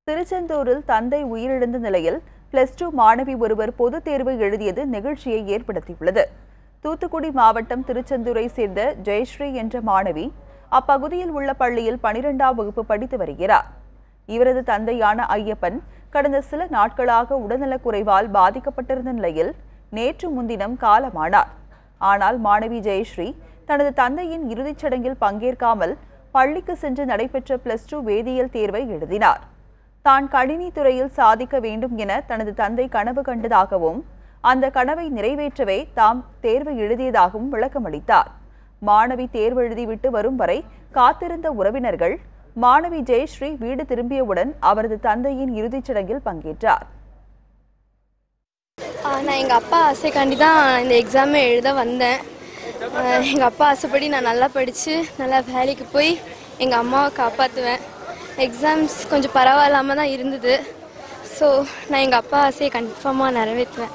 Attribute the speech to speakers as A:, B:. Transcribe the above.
A: திருச்செந்தூரில் தந்தை உயிரிழந்த நிலையில் +2 மாணவி ஒருவர் பொதுத் தேர்வு எழுதியது நெகிழ்ச்சியை ஏற்படுத்தியுள்ளது. தூத்துக்குடி மாவட்டம் திருச்செந்தூரை சேர்ந்த ஜெயஸ்ரீ என்ற மாணவி அப்பகுதியில் உள்ள பள்ளியில் 12ஆம் வகுப்பு படித்து வருகிறார். இவரது தந்தையான ஐயப்பன் கடந்த சில நாட்களாக உடல்நலக்குறைவால் பாதிக்கப்பட்டிருந்த நிலையில் நேற்று முன்தினம் காலமானார். ஆனால் மாணவி ஜெயஸ்ரீ தனது தந்தையின் இறுதிச் சடங்கில் பங்கேற்காமல் பள்ளிக்கு சென்று நடைபெற்ற +2 வேதியியல் தேர்வை எழுதினார். தான் கணினி துறையில் சாதிக்க வேண்டும் என தனது தந்தை கனவு கண்டதாகவும் அந்த கனவை நிறைவேற்றவே தாம் தேர்வு எழுதியதாகவும் விளக்கமளித்தார். மாணவி தேர்வு எழுதிவிட்டு வரும் வரை காத்திருந்த உறவினர்கள் மாணவி ஜெயஸ்ரீ வீடு திரும்பியவுடன் அவரது தந்தையின் இறுதிச் சடங்கில் பங்கேற்றார்.
B: நான் எங்கள் அப்பா ஆசைக்காண்டி தான் இந்த எக்ஸாமை எழுத வந்தேன். எங்கள் அப்பா ஆசைப்படி நான் நல்லா படித்து நல்லா வேலைக்கு போய் எங்கள் அம்மாவை காப்பாற்றுவேன். எக்ஸாம்ஸ் கொஞ்சம் பரவாயில்லாமல் தான் இருந்தது. ஸோ நான் எங்கள் அப்பா ஆசையை கன்ஃபார்மாக நிறைவேற்றுவேன்.